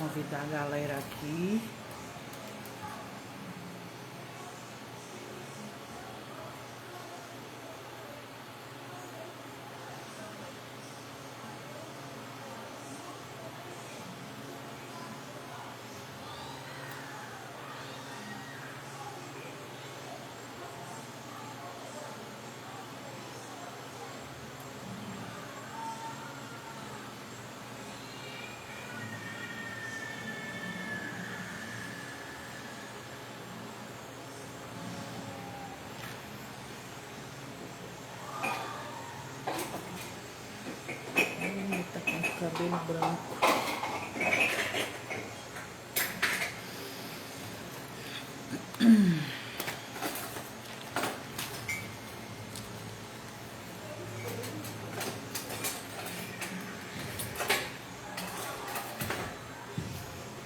Convidar a galera aqui. Eita, com cabelo branco.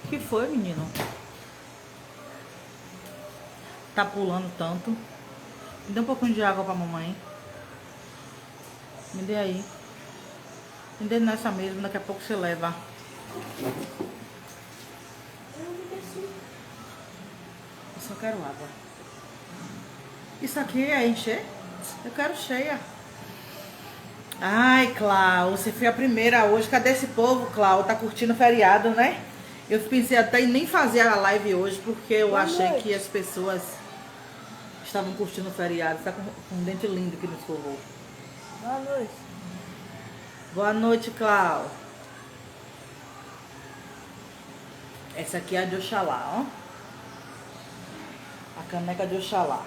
O que foi, menino? Tá pulando tanto. Me dê um pouquinho de água pra mamãe. Me dê aí. Me dê nessa mesmo, daqui a pouco você leva. Eu só quero água. Isso aqui é encher? Eu quero cheia. Ai, Clau, você foi a primeira hoje. Cadê esse povo, Clau? Tá curtindo o feriado, né? Eu pensei até em nem fazer a live hoje, porque eu achei que as pessoas estavam curtindo o feriado. Tá com um dente lindo que nos escovou. Boa noite. Boa noite, Clau. Essa aqui é a de Oxalá, ó. A caneca de Oxalá.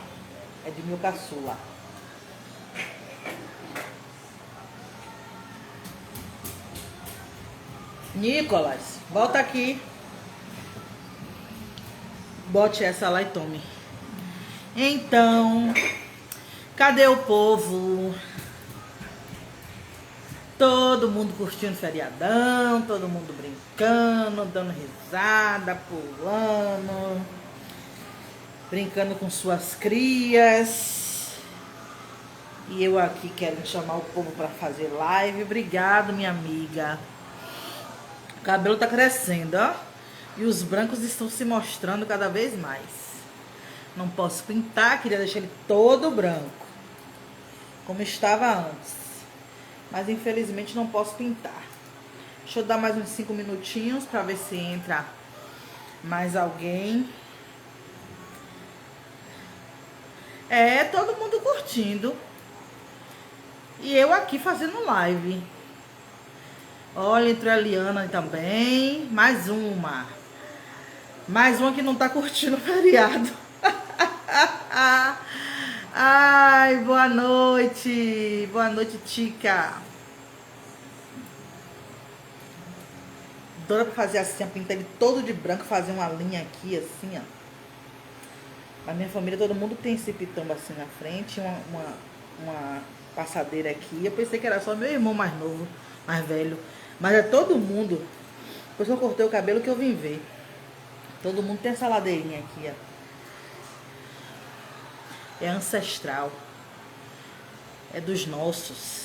É de meu caçula. Nicolas, volta aqui. Bote essa lá e tome. Então, cadê o povo? Todo mundo curtindo feriadão, todo mundo brincando, dando risada, pulando, brincando com suas crias. E eu aqui querendo chamar o povo para fazer live. Obrigado, minha amiga. O cabelo tá crescendo, ó. E os brancos estão se mostrando cada vez mais. Não posso pintar, queria deixar ele todo branco, como estava antes. Mas infelizmente não posso pintar. Deixa eu dar mais uns 5 minutinhos para ver se entra mais alguém. É, todo mundo curtindo. E eu aqui fazendo live. Olha, entrou a Eliana também. Mais uma. Mais uma que não tá curtindo o feriado. Ai, boa noite. Boa noite, Tica. Dora pra fazer assim, pintar ele todo de branco, fazer uma linha aqui, assim, ó. A minha família, todo mundo tem esse pitamba assim na frente, uma passadeira aqui. Eu pensei que era só meu irmão mais novo, mais velho. Mas é todo mundo. Depois eu cortei o cabelo que eu vim ver. Todo mundo tem essa ladeirinha aqui, ó. É ancestral. É dos nossos.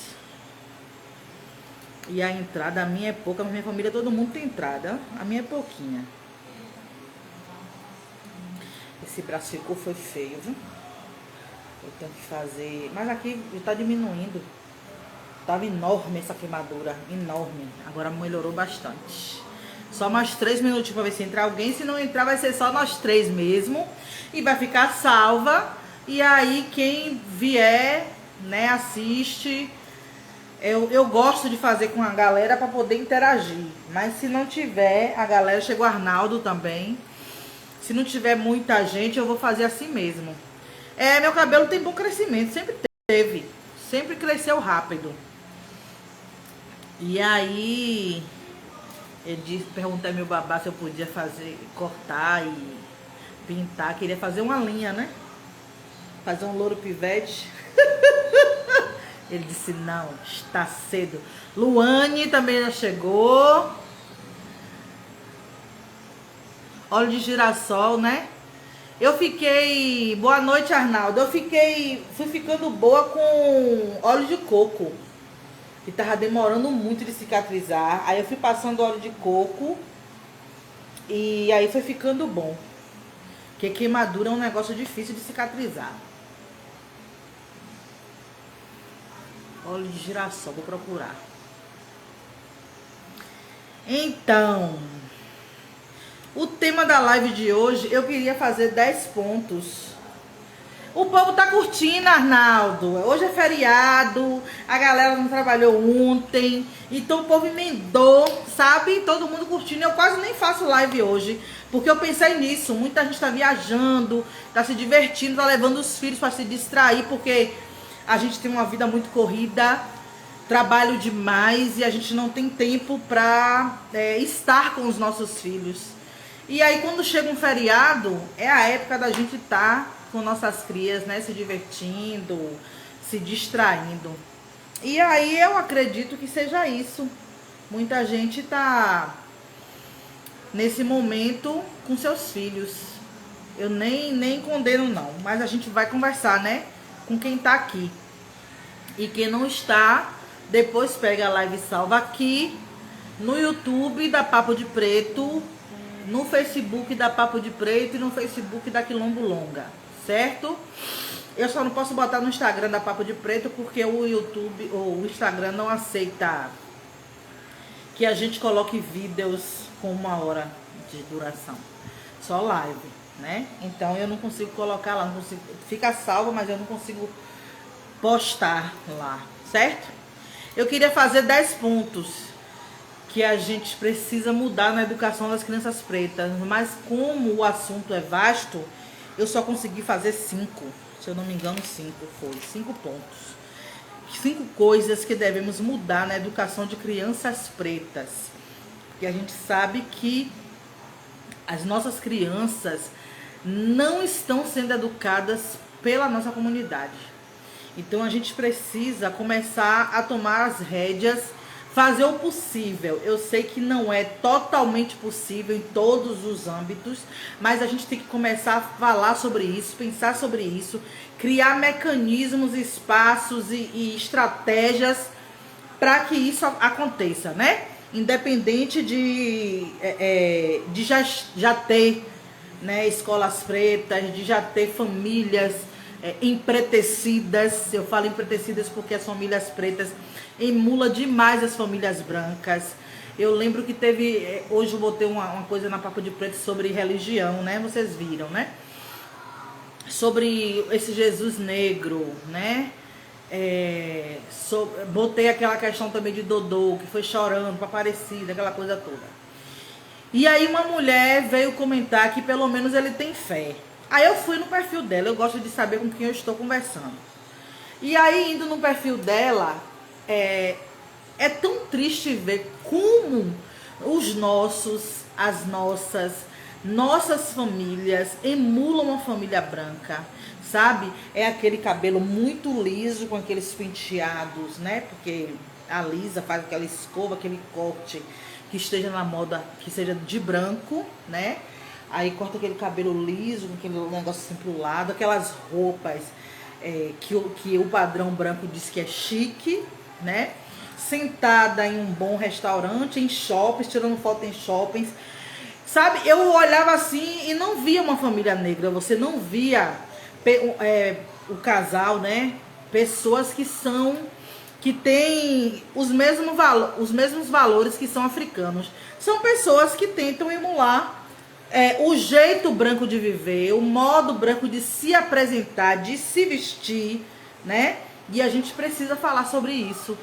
E a entrada, a minha é pouca, mas minha família, todo mundo tem entrada. A minha é pouquinha. Esse braço ficou, foi feio, viu? Eu tenho que fazer... Mas aqui tá diminuindo. Tava enorme essa queimadura, enorme. Agora melhorou bastante. Só mais 3 minutinhos pra ver se entrar alguém. Se não entrar, vai ser só nós 3 mesmo. E vai ficar salva. E aí, quem vier, né, assiste. Eu gosto de fazer com a galera pra poder interagir. Mas se não tiver, a galera... Chegou o Arnaldo também. Se não tiver muita gente, eu vou fazer assim mesmo. É, meu cabelo tem bom crescimento. Sempre teve. Sempre cresceu rápido. E aí, perguntei ao meu babá se eu podia fazer, cortar e pintar. Queria fazer uma linha, né? Fazer um louro pivete. Ele disse, não, está cedo. Luane também já chegou. Óleo de girassol, né? Eu fiquei... Boa noite, Arnaldo. Fui ficando boa com óleo de coco. E tava demorando muito de cicatrizar. Aí eu fui passando óleo de coco. E aí foi ficando bom. Porque queimadura é um negócio difícil de cicatrizar. Óleo de girassol, vou procurar. Então, o tema da live de hoje, eu queria fazer 10 pontos. O povo tá curtindo, Arnaldo. Hoje é feriado, a galera não trabalhou ontem, então o povo emendou, sabe? Todo mundo curtindo. Eu quase nem faço live hoje, porque eu pensei nisso. Muita gente tá viajando, tá se divertindo, tá levando os filhos para se distrair, porque a gente tem uma vida muito corrida, trabalho demais e a gente não tem tempo pra estar com os nossos filhos. E aí quando chega um feriado, é a época da gente estar com nossas crias, né, se divertindo, se distraindo. E aí eu acredito que seja isso. Muita gente tá nesse momento com seus filhos. Eu nem condeno não, mas a gente vai conversar, né, com quem tá aqui. E quem não está, depois pega a live salva aqui no YouTube da Papo de Preto, no Facebook da Papo de Preto e no Facebook da Quilombo Longa, certo? Eu só não posso botar no Instagram da Papo de Preto porque o YouTube ou o Instagram não aceita que a gente coloque vídeos com 1 hora de duração, só live, né? Então eu não consigo colocar lá, não consigo, fica salvo, mas eu não consigo postar lá, certo? Eu queria fazer 10 pontos que a gente precisa mudar na educação das crianças pretas, mas como o assunto é vasto, eu só consegui fazer 5, se eu não me engano 5 foi, 5 pontos. 5 coisas que devemos mudar na educação de crianças pretas, porque a gente sabe que as nossas crianças não estão sendo educadas pela nossa comunidade. Então a gente precisa começar a tomar as rédeas, fazer o possível. Eu sei que não é totalmente possível em todos os âmbitos, mas a gente tem que começar a falar sobre isso, pensar sobre isso, criar mecanismos, espaços e estratégias para que isso aconteça, né? Independente de já ter, né, escolas pretas, de já ter famílias empretecidas. Eu falo empretecidas porque as famílias pretas emula demais as famílias brancas. Eu lembro que teve, hoje eu botei uma coisa na Papo de Preto sobre religião, né? Vocês viram, né? Sobre esse Jesus negro, né? Botei aquela questão também de Dodô, que foi chorando para Aparecida, aquela coisa toda. E aí uma mulher veio comentar que pelo menos ele tem fé. Aí eu fui no perfil dela, eu gosto de saber com quem eu estou conversando. E aí, indo no perfil dela, é tão triste ver como as nossas famílias emulam uma família branca, sabe? É aquele cabelo muito liso com aqueles penteados, né? Porque a Lisa faz aquela escova, aquele corte que esteja na moda, que seja de branco, né? Aí corta aquele cabelo liso, com aquele negócio assim pro lado, aquelas roupas que o padrão branco diz que é chique, né? Sentada em um bom restaurante, em shoppings, tirando foto em shoppings. Sabe, eu olhava assim e não via uma família negra, você não via o casal, né? Pessoas que têm os mesmos valores que são africanos. São pessoas que tentam emular o jeito branco de viver, o modo branco de se apresentar, de se vestir, né? E a gente precisa falar sobre isso.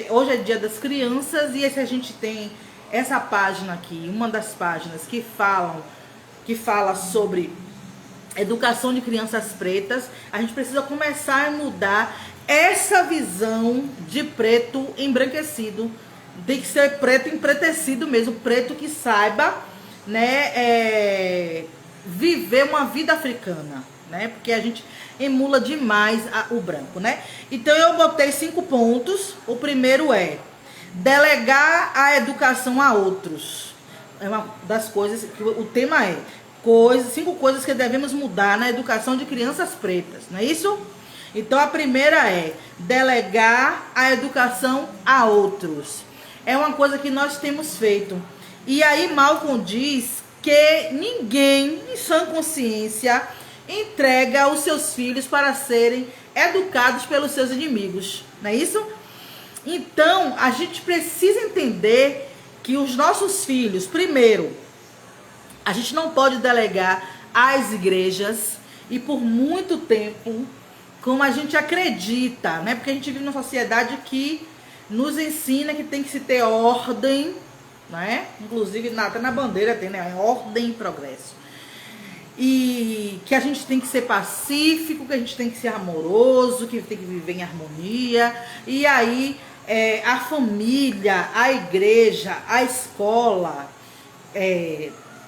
Hoje é dia das crianças e se a gente tem essa página aqui, uma das páginas que fala sobre educação de crianças pretas, a gente precisa começar a mudar essa visão de preto embranquecido. Tem que ser preto empretecido mesmo, preto que saiba, né, viver uma vida africana, né? Porque a gente emula demais o branco, né? Então eu botei 5 pontos. O primeiro é delegar a educação a outros. É uma das coisas que o tema é 5 coisas que devemos mudar na educação de crianças pretas, não é isso? Então a primeira é delegar a educação a outros. É uma coisa que nós temos feito. E aí Malcolm diz que ninguém, em sã consciência, entrega os seus filhos para serem educados pelos seus inimigos, não é isso? Então, a gente precisa entender que os nossos filhos, primeiro, a gente não pode delegar às igrejas, e por muito tempo, como a gente acredita, né? Porque a gente vive numa sociedade que nos ensina que tem que se ter ordem, né? Inclusive até na bandeira tem, né? Ordem e progresso. E que a gente tem que ser pacífico, que a gente tem que ser amoroso, que tem que viver em harmonia. E aí a família, a igreja, a escola,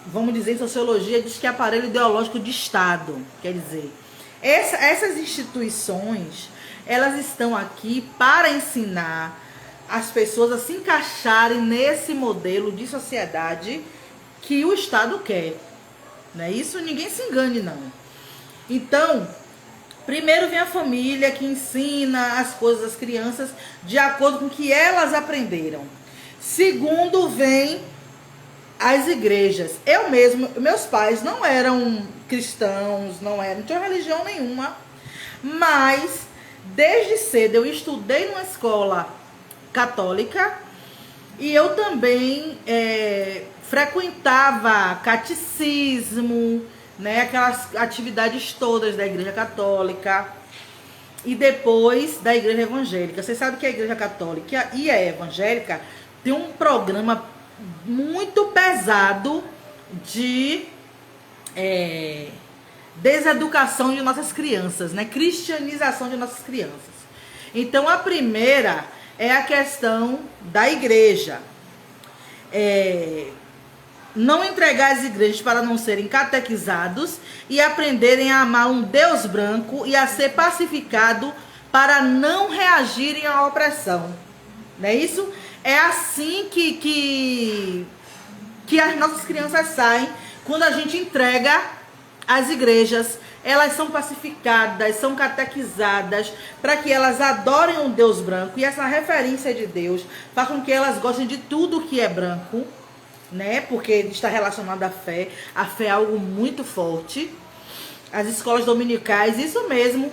vamos dizer, em sociologia, diz que é aparelho ideológico de Estado. Quer dizer, essas instituições, elas estão aqui para ensinar as pessoas a se encaixarem nesse modelo de sociedade que o Estado quer. Não é isso? Ninguém se engane, não. Então, primeiro vem a família, que ensina as coisas às crianças de acordo com o que elas aprenderam. Segundo, vem as igrejas. Eu mesmo, meus pais não eram cristãos, não tinham religião nenhuma, mas desde cedo eu estudei numa escola católica e eu também frequentava catecismo, né, aquelas atividades todas da igreja católica e depois da igreja evangélica. Você sabe que a igreja católica e a evangélica tem um programa muito pesado de deseducação de nossas crianças, né? Cristianização de nossas crianças. Então, a primeira é a questão da igreja. Não entregar as igrejas para não serem catequizados e aprenderem a amar um Deus branco e a ser pacificado para não reagirem à opressão. Não é isso? É assim que as nossas crianças saem quando a gente entrega as igrejas. Elas são pacificadas, são catequizadas para que elas adorem um Deus branco. E essa referência de Deus faz com que elas gostem de tudo que é branco, né? Porque está relacionado à fé. A fé é algo muito forte. As escolas dominicais, isso mesmo.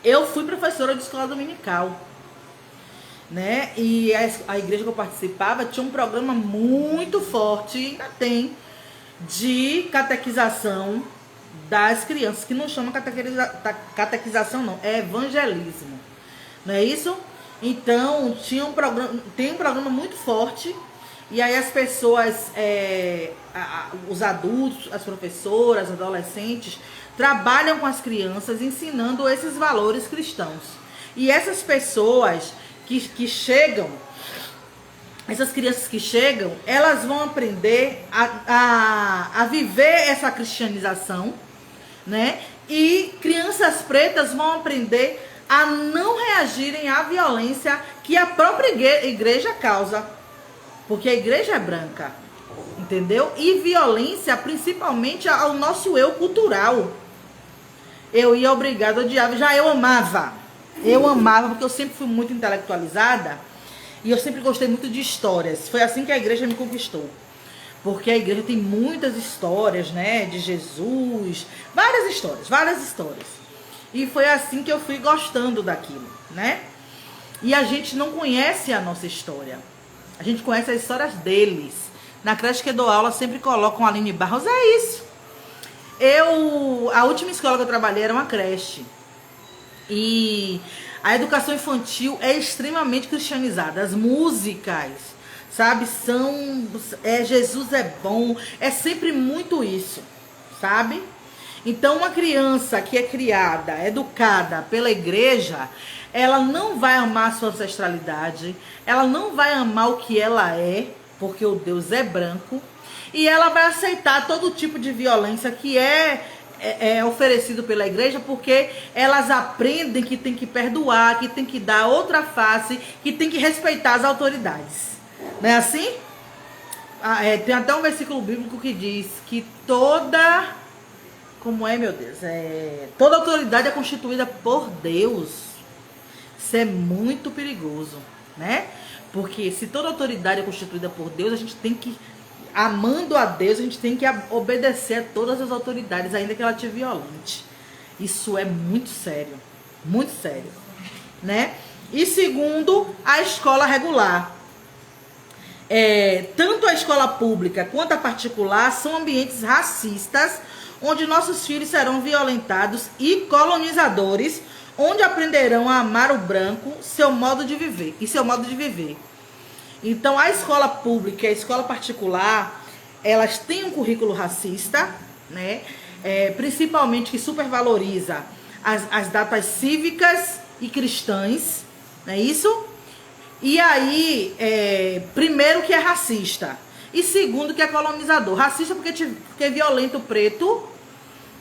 Eu fui professora de escola dominical, né? E a igreja que eu participava tinha um programa muito forte, ainda tem, de catequização das crianças, que não chama catequização não, é evangelismo, não é isso? Então tem um programa muito forte, e aí as pessoas, os adultos, as professoras, adolescentes, trabalham com as crianças ensinando esses valores cristãos. E essas pessoas que chegam, essas crianças que chegam, elas vão aprender a viver essa cristianização, né? E crianças pretas vão aprender a não reagirem à violência que a própria igreja causa, porque a igreja é branca, entendeu? E violência principalmente ao nosso eu cultural. Eu ia obrigada, odiava, já eu amava porque eu sempre fui muito intelectualizada e eu sempre gostei muito de histórias. Foi assim que a igreja me conquistou. Porque a igreja tem muitas histórias, né, de Jesus, várias histórias. E foi assim que eu fui gostando daquilo, né? E a gente não conhece a nossa história. A gente conhece as histórias deles. Na creche que eu dou aula, sempre colocam a Aline Barros, é isso. A última escola que eu trabalhei era uma creche. E a educação infantil é extremamente cristianizada. As músicas, sabe, Jesus é bom, é sempre muito isso, sabe? Então, uma criança que é criada, educada pela igreja, ela não vai amar a sua ancestralidade, ela não vai amar o que ela é, porque o Deus é branco, e ela vai aceitar todo tipo de violência que é oferecido pela igreja, porque elas aprendem que tem que perdoar, que tem que dar outra face, que tem que respeitar as autoridades. Não é assim? Tem até um versículo bíblico que diz que toda... Como é, meu Deus? Toda autoridade é constituída por Deus. Isso é muito perigoso, né? Porque se toda autoridade é constituída por Deus, a gente tem que amando a Deus, a gente tem que obedecer a todas as autoridades, ainda que ela te violente. Isso é muito sério, né? E segundo, a escola regular. Tanto a escola pública quanto a particular são ambientes racistas, onde nossos filhos serão violentados, e colonizadores, onde aprenderão a amar o branco, seu modo de viver. Então, a escola pública e a escola particular, elas têm um currículo racista, né? Principalmente que supervaloriza as datas cívicas e cristãs, não é isso? E aí, primeiro que é racista, e segundo que é colonizador. Racista porque violenta o preto,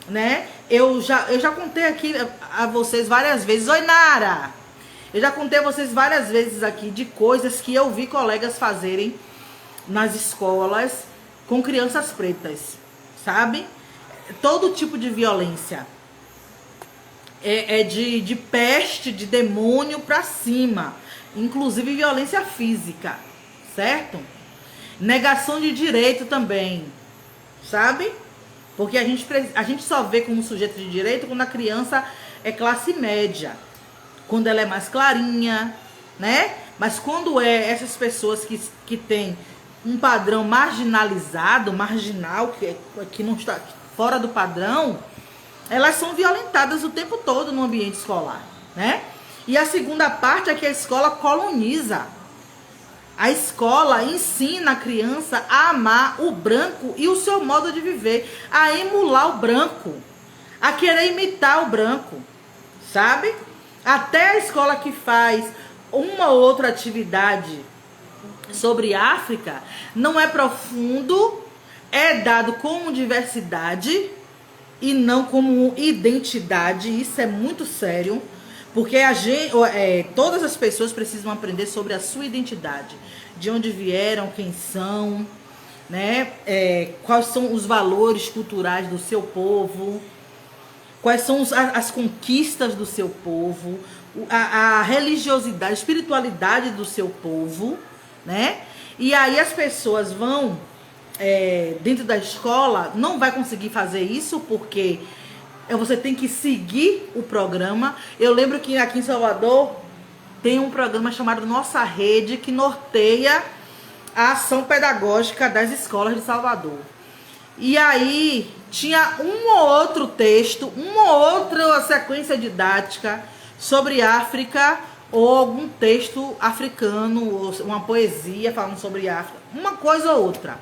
né? Eu já contei aqui a vocês várias vezes. Oi, Nara! Eu já contei a vocês várias vezes aqui de coisas que eu vi colegas fazerem nas escolas com crianças pretas, sabe? Todo tipo de violência. De peste, de demônio pra cima. Inclusive violência física, certo? Negação de direito também, sabe? Porque a gente só vê como sujeito de direito quando a criança é classe média, quando ela é mais clarinha, né? Mas quando essas pessoas que têm um padrão marginalizado, marginal, que não está fora do padrão, elas são violentadas o tempo todo no ambiente escolar, né? E a segunda parte é que a escola coloniza. A escola ensina a criança a amar o branco e o seu modo de viver, a emular o branco, a querer imitar o branco, sabe? Até a escola que faz uma ou outra atividade sobre África não é profundo, é dado como diversidade e não como identidade. Isso é muito sério. Porque todas as pessoas precisam aprender sobre a sua identidade. De onde vieram, quem são, né? Quais são os valores culturais do seu povo. Quais são as conquistas do seu povo. A religiosidade, a espiritualidade do seu povo, né? E aí as pessoas vão, dentro da escola, não vai conseguir fazer isso porque... você tem que seguir o programa. Eu lembro que aqui em Salvador tem um programa chamado Nossa Rede, que norteia a ação pedagógica das escolas de Salvador. E aí tinha um ou outro texto, uma ou outra sequência didática sobre África, ou algum texto africano, ou uma poesia falando sobre África, uma coisa ou outra.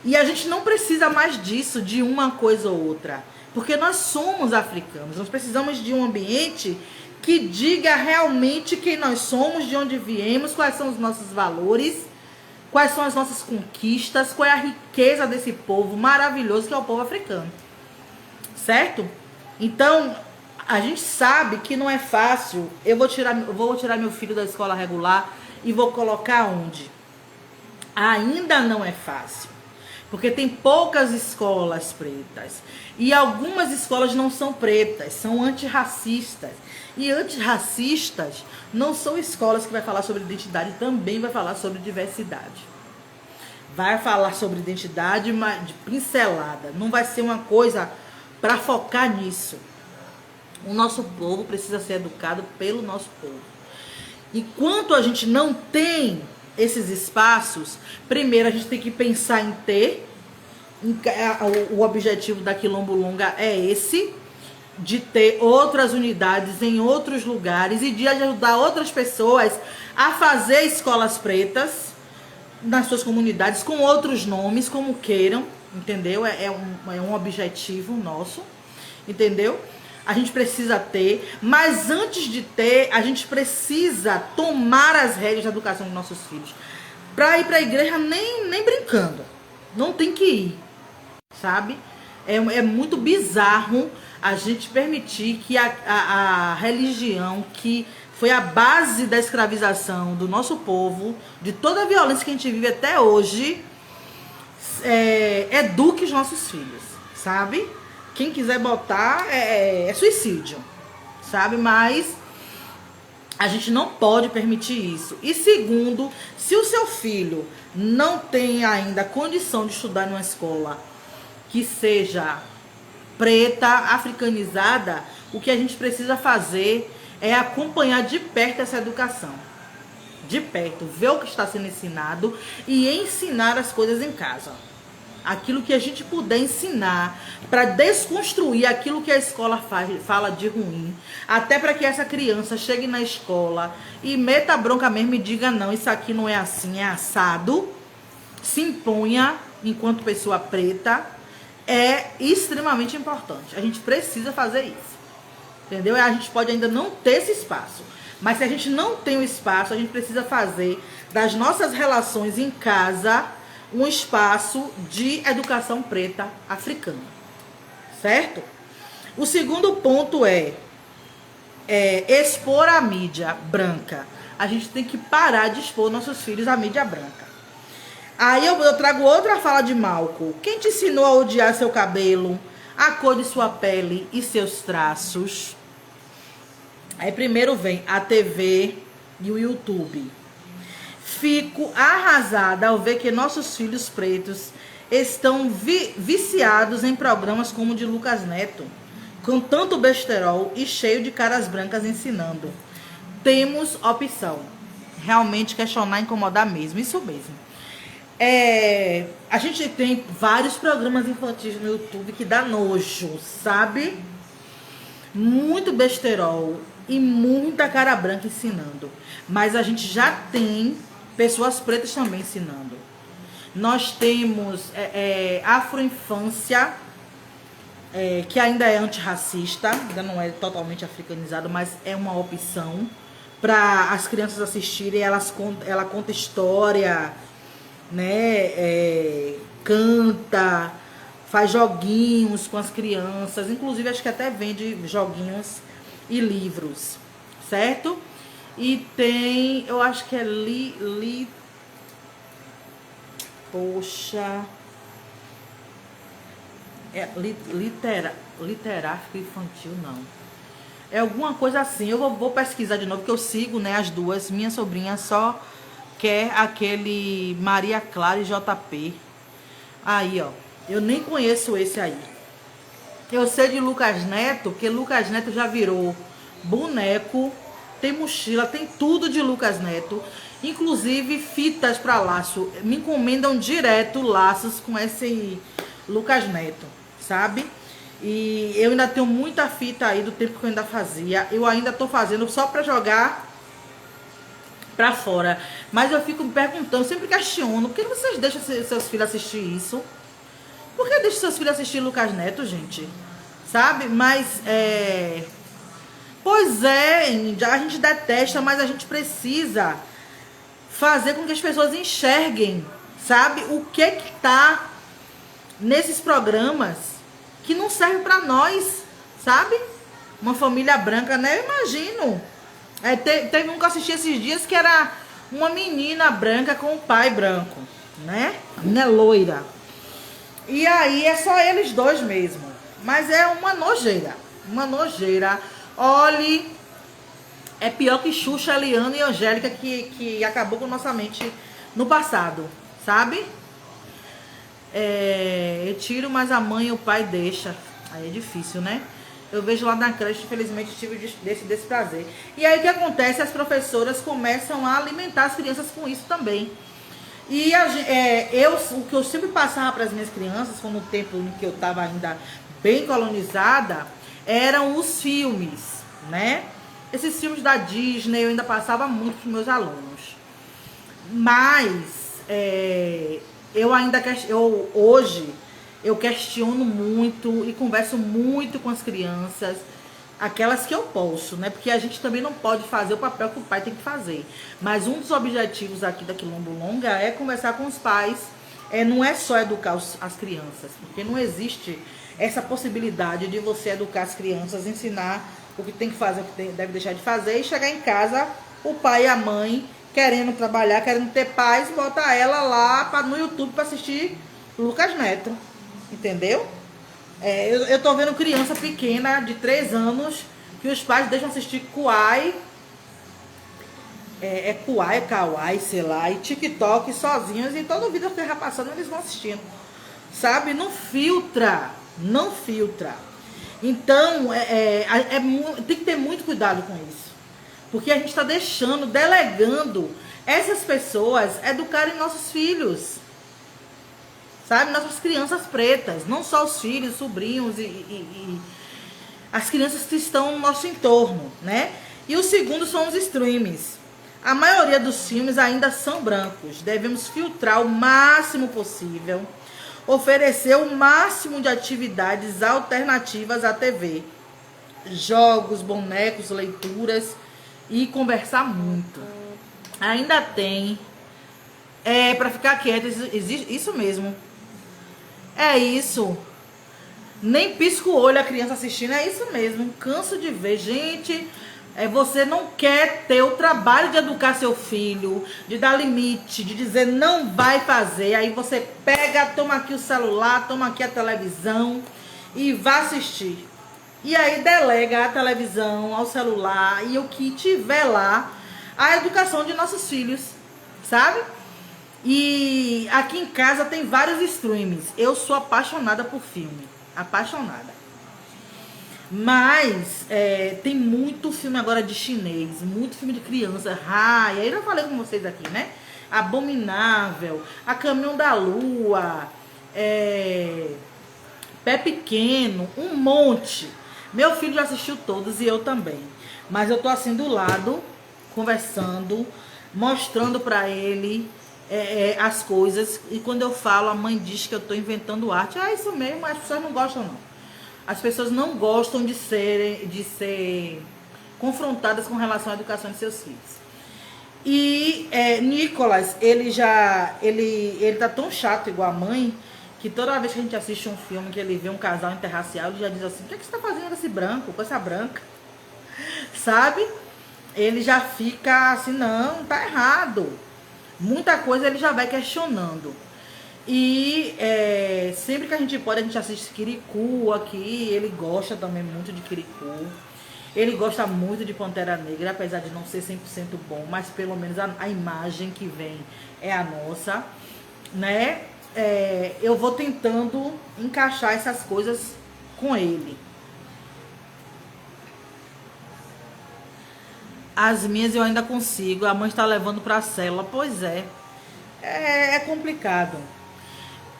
E a gente não precisa mais disso, de uma coisa ou outra. Porque nós somos africanos, nós precisamos de um ambiente que diga realmente quem nós somos, de onde viemos, quais são os nossos valores, quais são as nossas conquistas, qual é a riqueza desse povo maravilhoso que é o povo africano. Certo? Então, a gente sabe que não é fácil. Eu vou tirar meu filho da escola regular e vou colocar onde? Ainda não é fácil. Porque tem poucas escolas pretas. E algumas escolas não são pretas, são antirracistas. E antirracistas não são escolas que vai falar sobre identidade, também vai falar sobre diversidade. Vai falar sobre identidade, mas de pincelada. Não vai ser uma coisa para focar nisso. O nosso povo precisa ser educado pelo nosso povo. Enquanto a gente não tem esses espaços, primeiro a gente tem que pensar em ter. O objetivo da Quilombo Longa é esse, de ter outras unidades em outros lugares e de ajudar outras pessoas a fazer escolas pretas nas suas comunidades com outros nomes, como queiram, entendeu? É um objetivo nosso, entendeu? A gente precisa ter, mas antes de ter, a gente precisa tomar as rédeas da educação dos nossos filhos. Para ir para a igreja nem brincando, não tem que ir, sabe? É muito bizarro a gente permitir que a religião, que foi a base da escravização do nosso povo, de toda a violência que a gente vive até hoje, eduque os nossos filhos, sabe? Quem quiser botar é suicídio, sabe? Mas A gente não pode permitir isso. E segundo, se o seu filho não tem ainda condição de estudar numa escola que seja preta, africanizada, o que a gente precisa fazer é acompanhar de perto essa educação. De perto, ver o que está sendo ensinado e ensinar as coisas em casa. Aquilo que a gente puder ensinar para desconstruir aquilo que a escola fala de ruim, até para que essa criança chegue na escola e meta a bronca mesmo e diga não, isso aqui não é assim, é assado, se imponha enquanto pessoa preta, é extremamente importante. A gente precisa fazer isso, entendeu? A gente pode ainda não ter esse espaço, mas se a gente não tem o espaço, a gente precisa fazer das nossas relações em casa um espaço de educação preta africana, certo? O segundo ponto é expor a mídia branca. A gente tem que parar de expor nossos filhos à mídia branca. Aí eu trago outra fala de Malcolm. Quem te ensinou a odiar seu cabelo, a cor de sua pele e seus traços? Aí primeiro vem a TV e o YouTube. Fico arrasada ao ver que nossos filhos pretos estão viciados em programas como o de Lucas Neto, com tanto besterol e cheio de caras brancas ensinando. Temos opção. Realmente questionar, incomodar mesmo, isso mesmo. A gente tem vários programas infantis no YouTube que dá nojo, sabe? Muito besterol e muita cara branca ensinando. Mas a gente já tem pessoas pretas também ensinando. Nós temos Afroinfância, que ainda é antirracista, ainda não é totalmente africanizado, mas é uma opção para as crianças assistirem. Ela conta história, né? Canta, faz joguinhos com as crianças, inclusive acho que até vende joguinhos e livros, certo? E tem, eu acho que é literáfico infantil, não. É alguma coisa assim, eu vou pesquisar de novo, porque eu sigo, né, as duas. Minha sobrinha só quer aquele Maria Clara e JP. Aí, ó, eu nem conheço esse aí. Eu sei de Lucas Neto, porque Lucas Neto já virou boneco, tem mochila, tem tudo de Lucas Neto, inclusive fitas para laço. Me encomendam direto laços com esse Lucas Neto, sabe? E eu ainda tenho muita fita aí do tempo que eu ainda fazia. Eu ainda tô fazendo só para jogar pra fora. Mas eu fico me perguntando, sempre questiono, por que vocês deixam seus filhos assistir isso? Por que deixam seus filhos assistir Lucas Neto, gente? Sabe? Mas pois é, a gente detesta, mas a gente precisa fazer com que as pessoas enxerguem, sabe? O que tá nesses programas que não serve pra nós, sabe? Uma família branca, né? Eu imagino. Teve um que eu assisti esses dias que era uma menina branca com um pai branco, né? A menina loira. E aí é só eles dois mesmo. Mas é uma nojeira. Uma nojeira. Olhe, é pior que Xuxa, Eliana e Angélica, que acabou com nossa mente no passado, sabe? Eu tiro, mas a mãe e o pai deixa. Aí é difícil, né? Eu vejo lá na creche, infelizmente, tive desse prazer. E aí o que acontece? As professoras começam a alimentar as crianças com isso também. E o que eu sempre passava para as minhas crianças, foi no tempo em que eu estava ainda bem colonizada, eram os filmes, né? Esses filmes da Disney eu ainda passava muito para os meus alunos. Mas hoje eu questiono muito e converso muito com as crianças, aquelas que eu posso, né? Porque a gente também não pode fazer o papel que o pai tem que fazer. Mas um dos objetivos aqui da Quilombo Longa é conversar com os pais. Não é só educar as crianças, porque não existe essa possibilidade de você educar as crianças, ensinar o que tem que fazer, o que deve deixar de fazer, e chegar em casa, o pai e a mãe querendo trabalhar, querendo ter paz, botar ela lá no YouTube para assistir Lucas Neto, entendeu? Eu tô vendo criança pequena de 3 anos que os pais deixam assistir Kuai Kuai, Kawaii, sei lá, e TikTok sozinhos, e toda vida que vai passando eles vão assistindo, sabe? Não filtra, não filtra. Então, tem que ter muito cuidado com isso, porque a gente está delegando essas pessoas educarem nossos filhos, sabe? Nossas crianças pretas, não só os filhos, sobrinhos e as crianças que estão no nosso entorno, né? E o segundo são os streams. A maioria dos filmes ainda são brancos. Devemos filtrar o máximo possível, oferecer o máximo de atividades alternativas à TV, jogos, bonecos, leituras e conversar muito. Ainda tem, para ficar quieto, isso mesmo. É isso. Nem pisco o olho a criança assistindo, é isso mesmo. Canso de ver, gente. Você não quer ter o trabalho de educar seu filho, de dar limite, de dizer não vai fazer. Aí você pega, toma aqui o celular, toma aqui a televisão e vá assistir. E aí delega a televisão, ao celular e o que tiver lá, a educação de nossos filhos, sabe? E aqui em casa tem vários streams. Eu sou apaixonada por filme, apaixonada. Mas tem muito filme agora de chinês, muito filme de criança. E aí eu falei com vocês aqui, né? Abominável, A Caminho da Lua, Pé Pequeno, um monte. Meu filho já assistiu todos e eu também. Mas eu tô assim do lado, conversando, mostrando pra ele as coisas. E quando eu falo, a mãe diz que eu tô inventando arte. Isso mesmo, as pessoas não gostam não. As pessoas não gostam de ser confrontadas com relação à educação de seus filhos. E Nicolas, ele tá tão chato igual a mãe, que toda vez que a gente assiste um filme que ele vê um casal interracial, ele já diz assim: o que você tá fazendo com esse branco, com essa branca? Sabe? Ele já fica assim: não, tá errado. Muita coisa ele já vai questionando. E sempre que a gente pode, a gente assiste Kirikou aqui. Ele gosta também muito de Kirikou. Ele gosta muito de Pantera Negra, apesar de não ser 100% bom, mas pelo menos a imagem que vem é a nossa, né? Eu vou tentando encaixar essas coisas com ele. As minhas eu ainda consigo, a mãe está levando para a célula. Pois é complicado.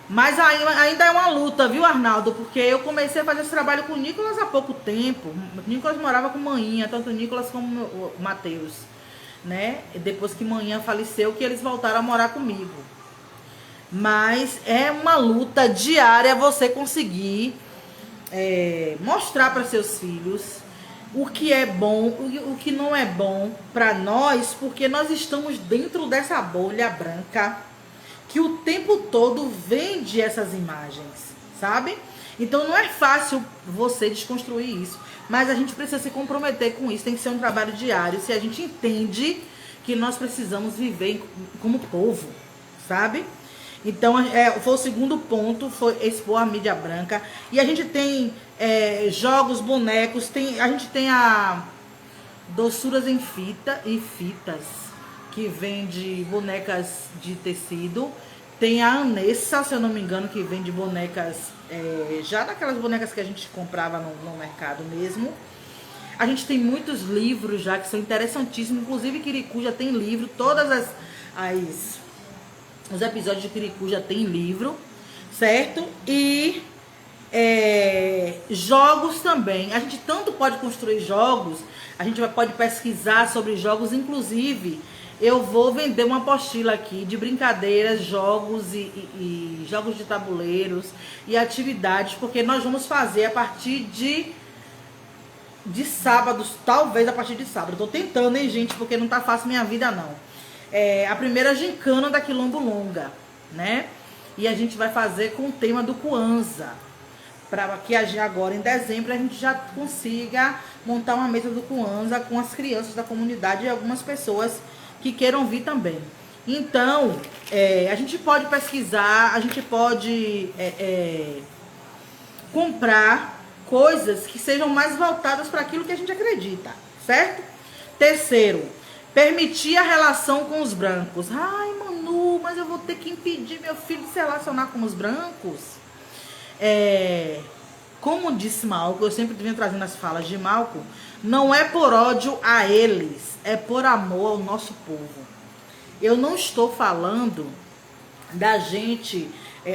Mas ainda é uma luta, viu, Arnaldo? Porque eu comecei a fazer esse trabalho com o Nicolas há pouco tempo. O Nicolas morava com Manhinha, tanto o Nicolas como o Matheus, né? Depois que Manhinha faleceu, que eles voltaram a morar comigo. Mas é uma luta diária você conseguir mostrar para seus filhos o que é bom, o que não é bom para nós, porque nós estamos dentro dessa bolha branca que o tempo todo vende essas imagens, sabe? Então não é fácil você desconstruir isso, mas a gente precisa se comprometer com isso, tem que ser um trabalho diário, se a gente entende que nós precisamos viver como povo, sabe? Então foi o segundo ponto, foi expor a mídia branca. E a gente tem jogos, bonecos, a gente tem a Doçuras em Fita e Fitas, que vende bonecas de tecido. Tem a Anessa, se eu não me engano, que vende bonecas, já daquelas bonecas que a gente comprava no mercado mesmo. A gente tem muitos livros já que são interessantíssimos, inclusive Kirikou já tem livro, todas os episódios de Kirikou já tem livro, certo? E jogos também. A gente tanto pode construir jogos, a gente pode pesquisar sobre jogos, inclusive eu vou vender uma apostila aqui de brincadeiras, jogos e jogos de tabuleiros e atividades, porque nós vamos fazer a partir de sábados, talvez a partir de sábado. Eu tô tentando, hein, gente, porque não tá fácil minha vida, não. A primeira gincana da Quilombo Longa, né? E a gente vai fazer com o tema do Kwanzaa, para que agora em dezembro a gente já consiga montar uma mesa do Kwanzaa com as crianças da comunidade e algumas pessoas que queiram vir também. Então, a gente pode pesquisar, a gente pode comprar coisas que sejam mais voltadas para aquilo que a gente acredita, certo? Terceiro, Permitir a relação com os brancos. Ai, Manu, mas eu vou ter que impedir meu filho de se relacionar com os brancos? Como disse Malcolm, eu sempre venho trazendo as falas de Malcolm, não é por ódio a eles, é por amor ao nosso povo. Eu não estou falando da gente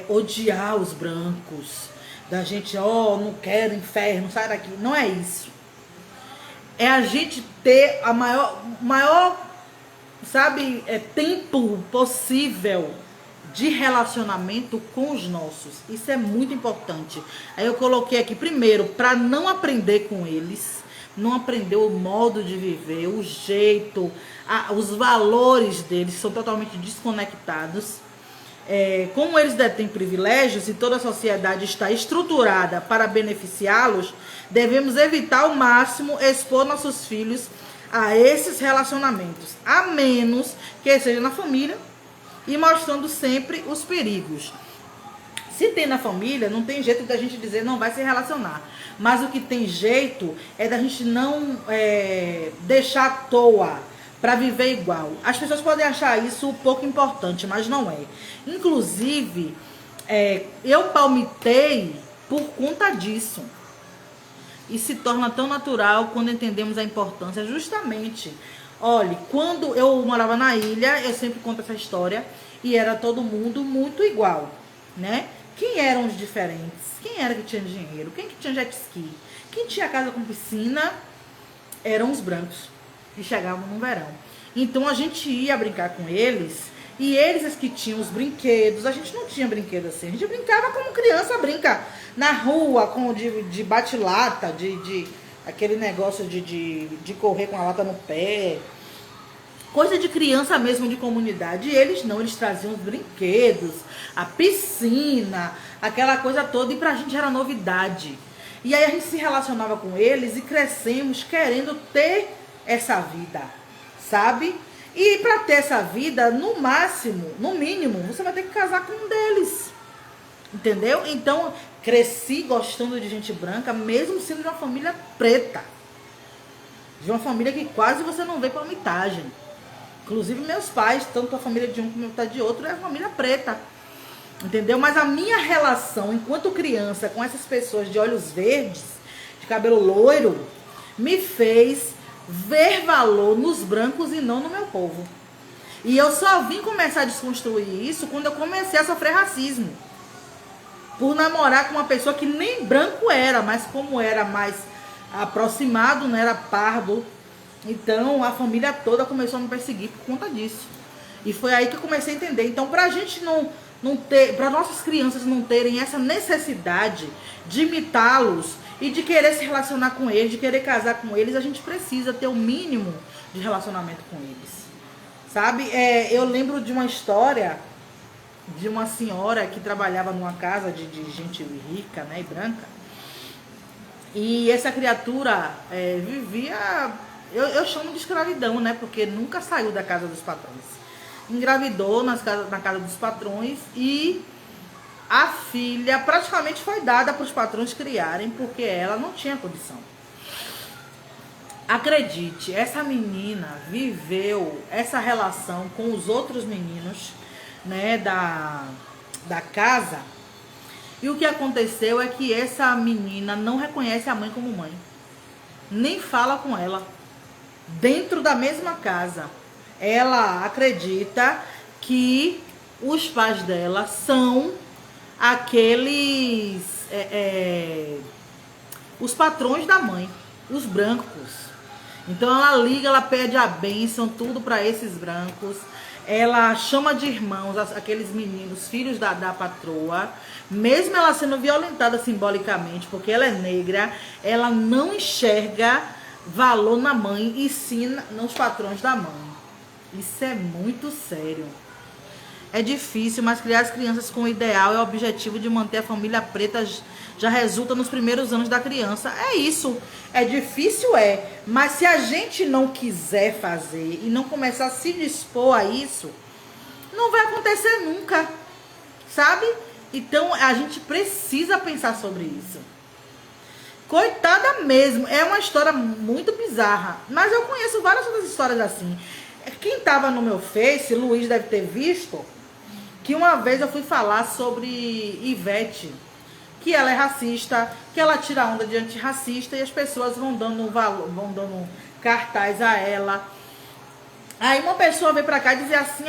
odiar os brancos, da gente, não quero inferno, sai daqui. Não é isso. É a gente ter a maior sabe, tempo possível de relacionamento com os nossos. Isso é muito importante. Aí eu coloquei aqui, primeiro, para não aprender com eles, não aprender o modo de viver, o jeito, os valores deles são totalmente desconectados. Como eles detêm privilégios e toda a sociedade está estruturada para beneficiá-los, devemos evitar ao máximo expor nossos filhos a esses relacionamentos, a menos que seja na família, e mostrando sempre os perigos. Se tem na família, não tem jeito da gente dizer não vai se relacionar. Mas o que tem jeito é da gente não deixar à toa para viver igual. As pessoas podem achar isso pouco importante, mas não é. Inclusive, eu palmitei por conta disso. E se torna tão natural quando entendemos a importância justamente. Olha, quando eu morava na ilha, eu sempre conto essa história, e era todo mundo muito igual, né? Quem eram os diferentes? Quem era que tinha dinheiro? Quem que tinha jet ski? Quem tinha casa com piscina? Eram os brancos, que chegavam no verão. Então a gente ia brincar com eles, e eles que tinham os brinquedos. A gente não tinha brinquedo assim, a gente brincava como criança brinca na rua, de bate-lata, de aquele negócio de correr com a lata no pé, coisa de criança mesmo, de comunidade. E eles não, eles traziam os brinquedos, a piscina, aquela coisa toda, e pra gente era novidade. E aí a gente se relacionava com eles e crescemos querendo ter essa vida, sabe? E pra ter essa vida, no máximo, no mínimo, você vai ter que casar com um deles, entendeu? Então, cresci gostando de gente branca, mesmo sendo de uma família preta, de uma família que quase você não vê palmitagem. Inclusive meus pais, tanto a família de um como a de outro, é a família preta, entendeu? Mas a minha relação enquanto criança com essas pessoas de olhos verdes, de cabelo loiro, me fez ver valor nos brancos e não no meu povo. E eu só vim começar a desconstruir isso quando eu comecei a sofrer racismo, por namorar com uma pessoa que nem branco era, mas como era mais aproximado, não era pardo, então a família toda começou a me perseguir por conta disso. E foi aí que eu comecei a entender. Então, pra gente não ter, para nossas crianças não terem essa necessidade de imitá-los e de querer se relacionar com eles, de querer casar com eles, a gente precisa ter o mínimo de relacionamento com eles, sabe? Eu lembro de uma história de uma senhora que trabalhava numa casa de gente rica, né, e branca. E essa criatura vivia, eu chamo de escravidão, né, porque nunca saiu da casa dos patrões. Engravidou na casa dos patrões, e a filha praticamente foi dada para os patrões criarem, porque ela não tinha condição. Acredite, essa menina viveu essa relação com os outros meninos, né, da casa. E o que aconteceu é que essa menina não reconhece a mãe como mãe, nem fala com ela dentro da mesma casa. Ela acredita que os pais dela são aqueles os patrões da mãe, os brancos. Então ela liga, ela pede a bênção, tudo para esses brancos. Ela chama de irmãos aqueles meninos, filhos da patroa, mesmo ela sendo violentada simbolicamente, porque ela é negra, ela não enxerga valor na mãe, e sim nos patrões da mãe. Isso é muito sério. É difícil, mas criar as crianças com o ideal e o objetivo de manter a família preta já resulta nos primeiros anos da criança. É isso. É difícil, mas se a gente não quiser fazer e não começar a se dispor a isso, não vai acontecer nunca, sabe? Então a gente precisa pensar sobre isso. Coitada mesmo. É uma história muito bizarra. Mas eu conheço várias outras histórias assim. Quem tava no meu Face, Luiz deve ter visto, que uma vez eu fui falar sobre Ivete, que ela é racista, que ela tira onda de antirracista e as pessoas vão dando valor, vão dando cartaz a ela. Aí uma pessoa veio pra cá e dizia assim,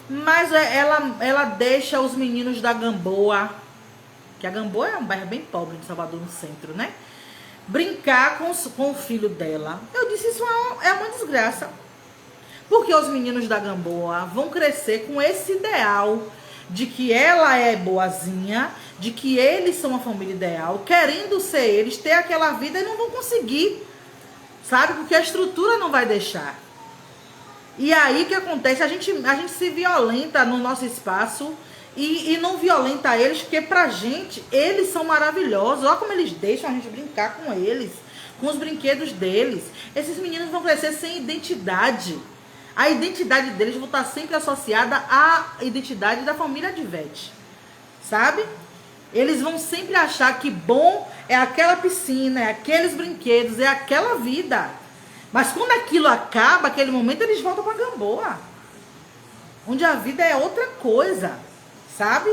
mas ela deixa os meninos da Gamboa, que a Gamboa é um bairro bem pobre de Salvador, no centro, né? Brincar com o filho dela. Eu disse, isso é uma desgraça. Porque os meninos da Gamboa vão crescer com esse ideal de que ela é boazinha, de que eles são uma família ideal, querendo ser eles, ter aquela vida e não vão conseguir, sabe? Porque a estrutura não vai deixar. E aí o que acontece? A gente se violenta no nosso espaço e não violenta eles, porque pra gente, eles são maravilhosos. Olha como eles deixam a gente brincar com eles, com os brinquedos deles. Esses meninos vão crescer sem identidade. A identidade deles vai estar sempre associada à identidade da família de Ivete, sabe? Eles vão sempre achar que bom é aquela piscina, é aqueles brinquedos, é aquela vida. Mas quando aquilo acaba, aquele momento, eles voltam para Gamboa, onde a vida é outra coisa, sabe?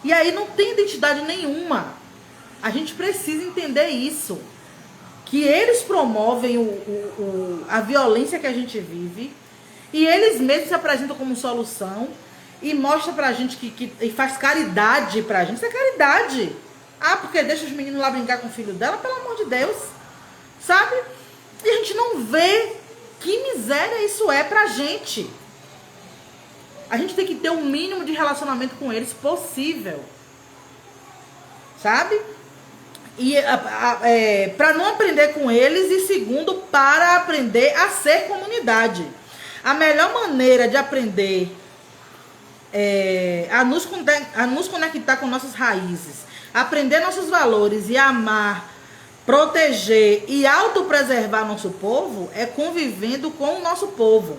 E aí não tem identidade nenhuma. A gente precisa entender isso. Que eles promovem a violência que a gente vive e eles mesmos se apresentam como solução e mostra pra gente e faz caridade pra gente. Isso é caridade. Porque deixa os meninos lá brincar com o filho dela, pelo amor de Deus, sabe? E a gente não vê que miséria isso é pra gente. A gente tem que ter o mínimo de relacionamento com eles possível, sabe? E para não aprender com eles, e segundo, para aprender a ser comunidade. A melhor maneira de aprender a nos conectar com nossas raízes, aprender nossos valores e amar, proteger e autopreservar nosso povo é convivendo com o nosso povo.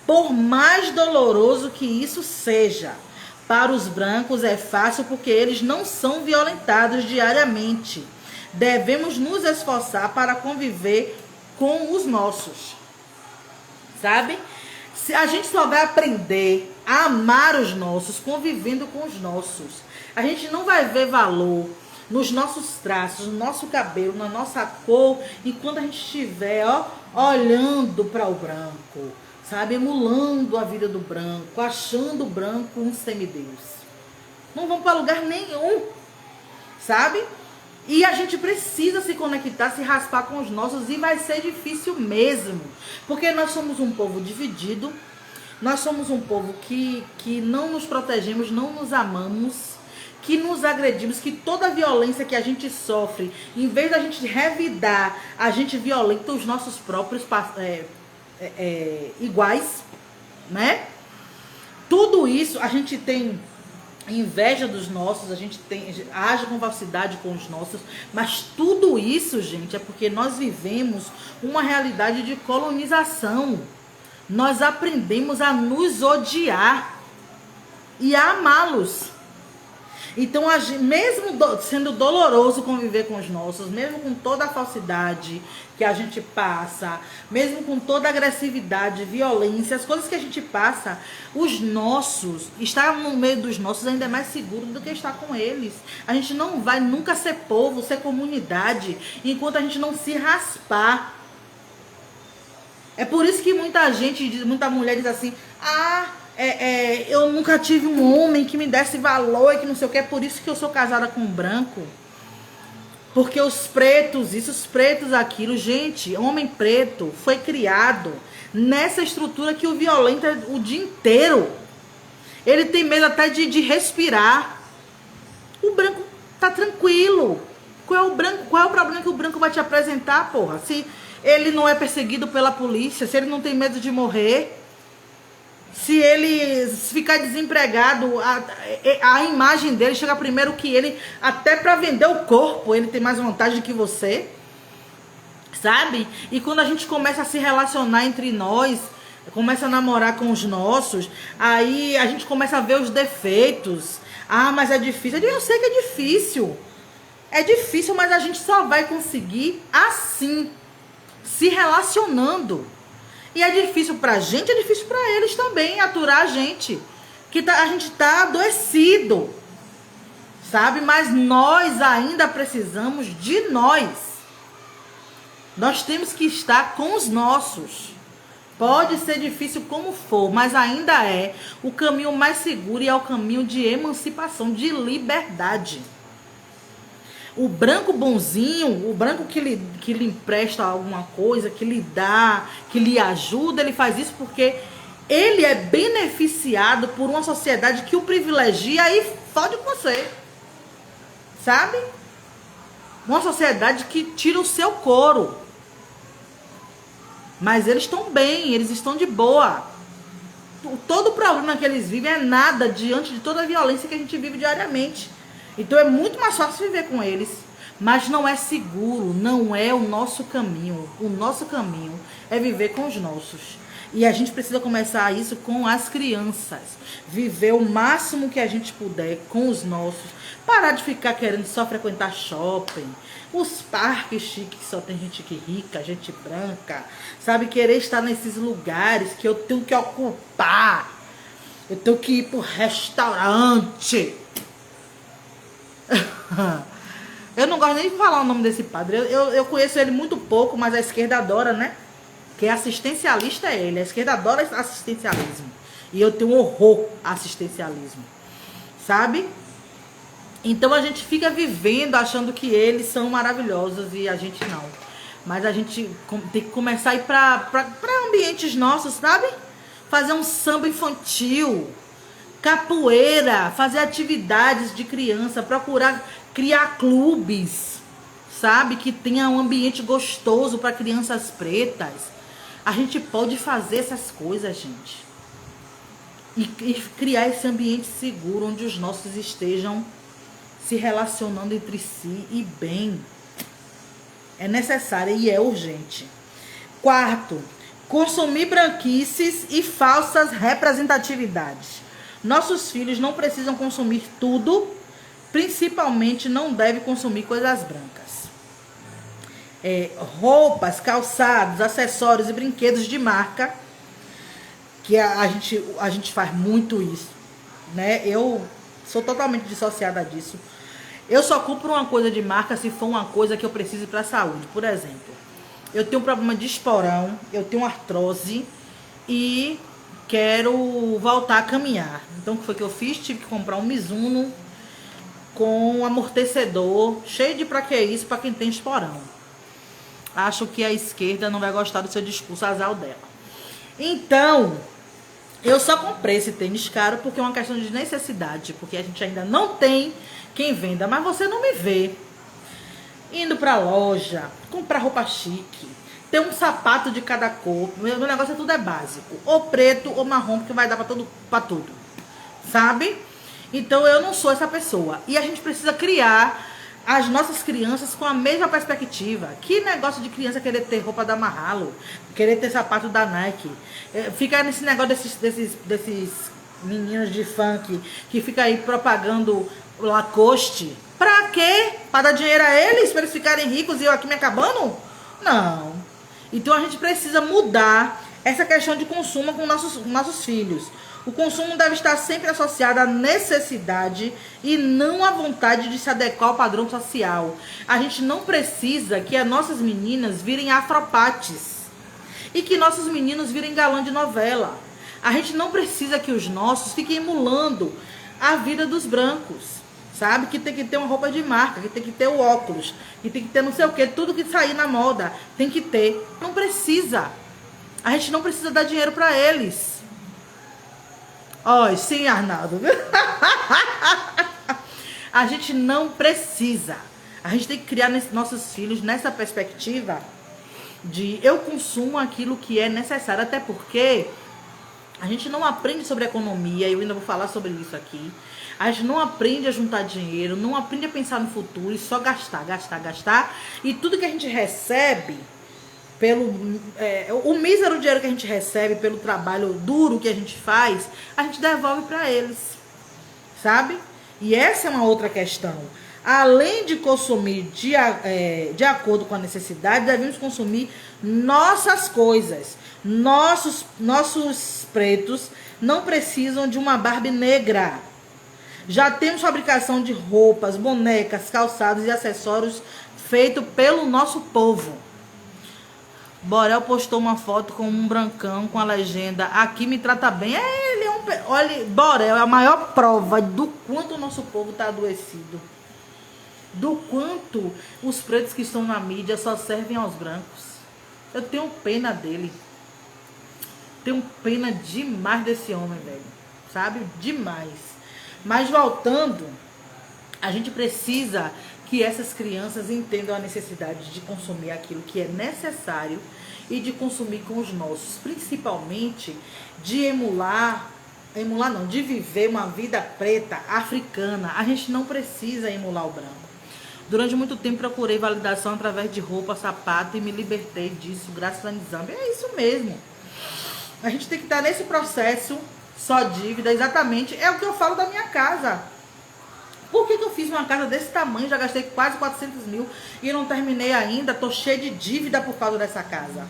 Por mais doloroso que isso seja, para os brancos é fácil porque eles não são violentados diariamente. Devemos nos esforçar para conviver com os nossos, sabe? Se a gente só vai aprender a amar os nossos convivendo com os nossos. A gente não vai ver valor nos nossos traços, no nosso cabelo, na nossa cor, enquanto a gente estiver olhando para o branco, sabe? Emulando a vida do branco, achando o branco um semideus. Não vão para lugar nenhum, sabe? E a gente precisa se conectar, se raspar com os nossos, e vai ser difícil mesmo. Porque nós somos um povo dividido, nós somos um povo que não nos protegemos, não nos amamos, que nos agredimos, que toda a violência que a gente sofre, em vez da gente revidar, a gente violenta os nossos próprios iguais, né? Tudo isso a gente tem inveja dos nossos, a gente age com falsidade com os nossos, mas tudo isso, gente, é porque nós vivemos uma realidade de colonização. Nós aprendemos a nos odiar e a amá-los. Então, mesmo sendo doloroso conviver com os nossos, mesmo com toda a falsidade que a gente passa, mesmo com toda a agressividade, violência, as coisas que a gente passa, os nossos, estar no meio dos nossos ainda é mais seguro do que estar com eles. A gente não vai nunca ser povo, ser comunidade, enquanto a gente não se raspar. É por isso que muita mulher diz assim, eu nunca tive um homem que me desse valor e que não sei o que, é por isso que eu sou casada com um branco. Porque os pretos, isso, os pretos, aquilo. Gente, homem preto foi criado nessa estrutura que o violenta o dia inteiro. Ele tem medo até de respirar. O branco tá tranquilo. Qual é o problema que o branco vai te apresentar, porra? Se ele não é perseguido pela polícia, se ele não tem medo de morrer, se ele ficar desempregado, a imagem dele chega primeiro que ele, até para vender o corpo, ele tem mais vantagem que você, sabe? E quando a gente começa a se relacionar entre nós, começa a namorar com os nossos, aí a gente começa a ver os defeitos. Mas é difícil. Eu sei que é difícil. É difícil, mas a gente só vai conseguir assim, se relacionando. E é difícil pra gente, é difícil pra eles também, aturar a gente. A gente tá adoecido, sabe? Mas nós ainda precisamos de nós. Nós temos que estar com os nossos. Pode ser difícil como for, mas ainda é o caminho mais seguro e é o caminho de emancipação, de liberdade. O branco bonzinho, o branco que lhe empresta alguma coisa, que lhe dá, que lhe ajuda, ele faz isso porque ele é beneficiado por uma sociedade que o privilegia e fode com você. Sabe? Uma sociedade que tira o seu couro. Mas eles estão bem, eles estão de boa. Todo o problema que eles vivem é nada diante de toda a violência que a gente vive diariamente. Então é muito mais fácil viver com eles. Mas não é seguro, não é o nosso caminho. O nosso caminho é viver com os nossos. E a gente precisa começar isso com as crianças. Viver o máximo que a gente puder com os nossos. Parar de ficar querendo só frequentar shopping. Os parques chiques que só tem gente que rica, gente branca. Sabe, querer estar nesses lugares que eu tenho que ocupar. Eu tenho que ir pro restaurante. Eu não gosto nem de falar o nome desse padre. Eu conheço ele muito pouco, mas a esquerda adora, né? Que assistencialista é ele. A esquerda adora assistencialismo. E eu tenho horror a assistencialismo. Sabe? Então a gente fica vivendo achando que eles são maravilhosos e a gente não. Mas a gente tem que começar a ir pra ambientes nossos, sabe? Fazer um samba infantil, capoeira, fazer atividades de criança, procurar criar clubes, sabe? Que tenha um ambiente gostoso para crianças pretas. A gente pode fazer essas coisas, gente. E criar esse ambiente seguro onde os nossos estejam se relacionando entre si e bem. É necessário e é urgente. Quarto, consumir branquices e falsas representatividades. Nossos filhos não precisam consumir tudo, principalmente não devem consumir coisas brancas. Roupas, calçados, acessórios e brinquedos de marca, que a gente faz muito isso, né? Eu sou totalmente dissociada disso. Eu só compro uma coisa de marca se for uma coisa que eu precise para a saúde. Por exemplo, eu tenho um problema de esporão, eu tenho artrose e quero voltar a caminhar. Então, o que foi que eu fiz? Tive que comprar um Mizuno com um amortecedor, cheio de pra que isso, para quem tem esporão. Acho que a esquerda não vai gostar do seu discurso, azar dela. Então, eu só comprei esse tênis caro porque é uma questão de necessidade, porque a gente ainda não tem quem venda, mas você não me vê indo pra loja, comprar roupa chique, ter um sapato de cada cor. Meu negócio tudo é básico, ou preto ou marrom, porque vai dar pra tudo, sabe? Então eu não sou essa pessoa. E a gente precisa criar as nossas crianças com a mesma perspectiva. Que negócio de criança querer ter roupa da Mahalo, querer ter sapato da Nike, ficar nesse negócio desses meninos de funk que fica aí propagando Lacoste. Pra quê? Pra dar dinheiro a eles? Pra eles ficarem ricos e eu aqui me acabando? Não. Então a gente precisa mudar essa questão de consumo com nossos filhos. O consumo deve estar sempre associado à necessidade e não à vontade de se adequar ao padrão social. A gente não precisa que as nossas meninas virem afropates e que nossos meninos virem galã de novela. A gente não precisa que os nossos fiquem emulando a vida dos brancos, sabe? Que tem que ter uma roupa de marca, que tem que ter o óculos, que tem que ter não sei o que, tudo que sair na moda tem que ter. Não precisa. A gente não precisa dar dinheiro para eles. Oi, sim, Arnaldo. A gente não precisa. A gente tem que criar nossos filhos nessa perspectiva de eu consumo aquilo que é necessário, até porque a gente não aprende sobre economia, eu ainda vou falar sobre isso aqui. A gente não aprende a juntar dinheiro, não aprende a pensar no futuro e só gastar. E tudo que a gente recebe, o mísero dinheiro que a gente recebe pelo trabalho duro que a gente faz, a gente devolve para eles, sabe? E essa é uma outra questão. Além de consumir de acordo com a necessidade, devemos consumir nossas coisas. Nossos pretos não precisam de uma Barbie negra. Já temos fabricação de roupas, bonecas, calçados e acessórios feito pelo nosso povo. Borel postou uma foto com um brancão com a legenda "Aqui me trata bem". Ele é olha, Borel é a maior prova do quanto o nosso povo está adoecido. Do quanto os pretos que estão na mídia só servem aos brancos. Eu tenho pena dele. Tenho pena demais desse homem, velho. Sabe? Demais. Mas voltando, a gente precisa que essas crianças entendam a necessidade de consumir aquilo que é necessário e de consumir com os nossos, principalmente de de viver uma vida preta, africana. A gente não precisa emular o branco. Durante muito tempo procurei validação através de roupa, sapato e me libertei disso graças a Nizam. É isso mesmo. A gente tem que estar nesse processo só dívida, exatamente. É o que eu falo da minha casa. Por que eu fiz uma casa desse tamanho? Já gastei quase 400 mil e não terminei ainda. Tô cheia de dívida por causa dessa casa.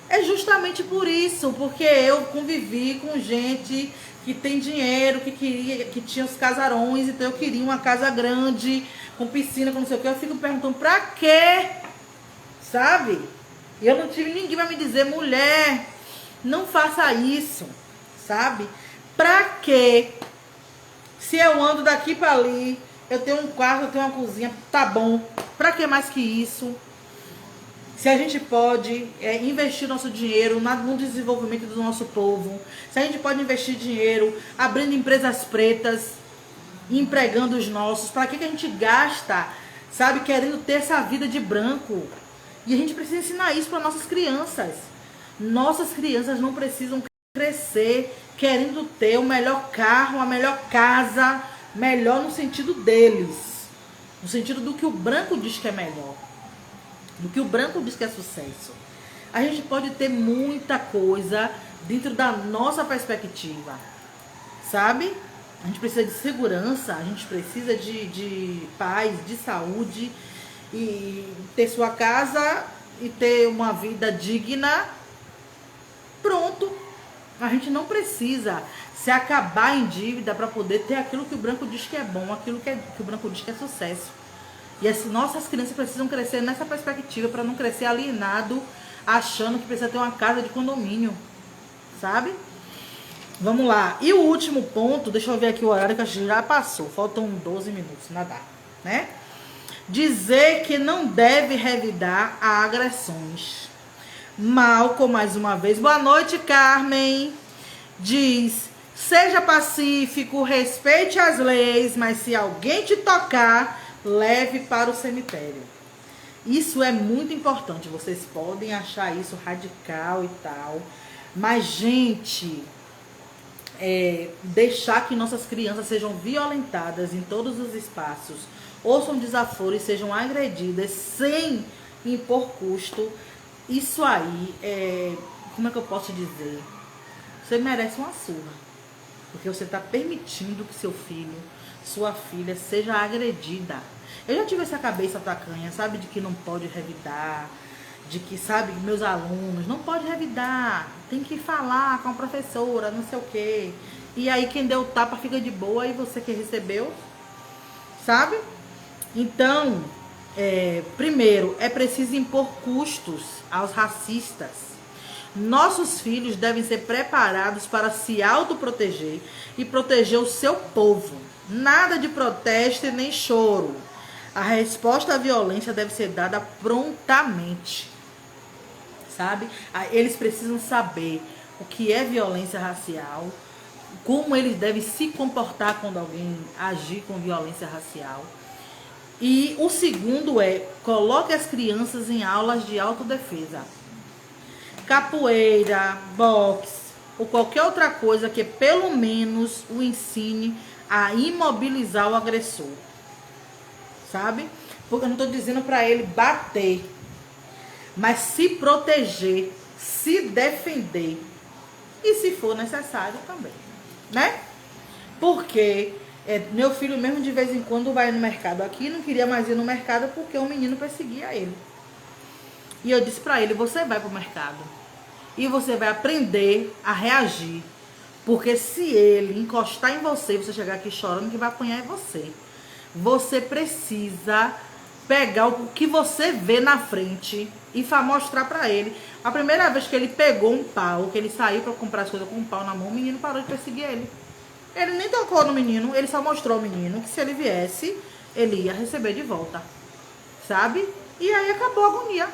É justamente por isso, porque eu convivi com gente que tem dinheiro, que tinha os casarões, então eu queria uma casa grande, com piscina, com não sei o que. Eu fico perguntando, pra quê? Sabe? E eu não tive ninguém pra me dizer, mulher, não faça isso, sabe? Pra quê? Se eu ando daqui pra ali, eu tenho um quarto, eu tenho uma cozinha, tá bom. Pra que mais que isso? Se a gente pode investir nosso dinheiro no desenvolvimento do nosso povo, se a gente pode investir dinheiro abrindo empresas pretas, empregando os nossos, para que a gente gasta, sabe, querendo ter essa vida de branco? E a gente precisa ensinar isso para nossas crianças. Nossas crianças não precisam crescer querendo ter o melhor carro, a melhor casa, melhor no sentido deles, no sentido do que o branco diz que é melhor, do que o branco diz que é sucesso. A gente pode ter muita coisa dentro da nossa perspectiva, sabe? A gente precisa de segurança, a gente precisa de paz, de saúde, e ter sua casa e ter uma vida digna. Pronto. A gente não precisa se acabar em dívida para poder ter aquilo que o branco diz que é bom, aquilo que o branco diz que é sucesso. E as nossas crianças precisam crescer nessa perspectiva, para não crescer alienado, achando que precisa ter uma casa de condomínio, sabe? Vamos lá. E o último ponto, deixa eu ver aqui o horário que a gente já passou, faltam 12 minutos, nada, né? Dizer que não deve revidar a agressões. Malcolm, mais uma vez. Boa noite, Carmen. Diz: seja pacífico, respeite as leis, mas se alguém te tocar, leve para o cemitério. Isso é muito importante. Vocês podem achar isso radical e tal, mas, gente, deixar que nossas crianças sejam violentadas em todos os espaços, ouçam desaforo e sejam agredidas sem impor custo, isso aí, como é que eu posso dizer? Você merece uma surra, porque você está permitindo que seu filho, sua filha, seja agredida. Eu já tive essa cabeça tacanha, sabe, de que não pode revidar, de que, sabe, meus alunos, não pode revidar, tem que falar com a professora, não sei o quê. E aí quem deu o tapa fica de boa e você que recebeu, sabe? Então, primeiro, é preciso impor custos aos racistas. Nossos filhos devem ser preparados para se autoproteger e proteger o seu povo. Nada de protesto e nem choro. A resposta à violência deve ser dada prontamente, sabe? Eles precisam saber o que é violência racial, como eles devem se comportar quando alguém agir com violência racial. E o segundo coloque as crianças em aulas de autodefesa. Capoeira, boxe ou qualquer outra coisa que pelo menos o ensine a imobilizar o agressor. Sabe? Porque eu não estou dizendo para ele bater, mas se proteger, se defender e se for necessário também, né? Porque Meu filho mesmo de vez em quando vai no mercado aqui, não queria mais ir no mercado porque um menino perseguia ele. E eu disse pra ele, você vai pro mercado e você vai aprender a reagir. Porque se ele encostar em você, você chegar aqui chorando, que vai apanhar é você. Você precisa pegar o que você vê na frente e mostrar pra ele. A primeira vez que ele pegou um pau, que ele saiu pra comprar as coisas com um pau na mão, o menino parou de perseguir ele. Ele nem tocou no menino, ele só mostrou ao menino que se ele viesse, ele ia receber de volta. Sabe? E aí acabou a agonia.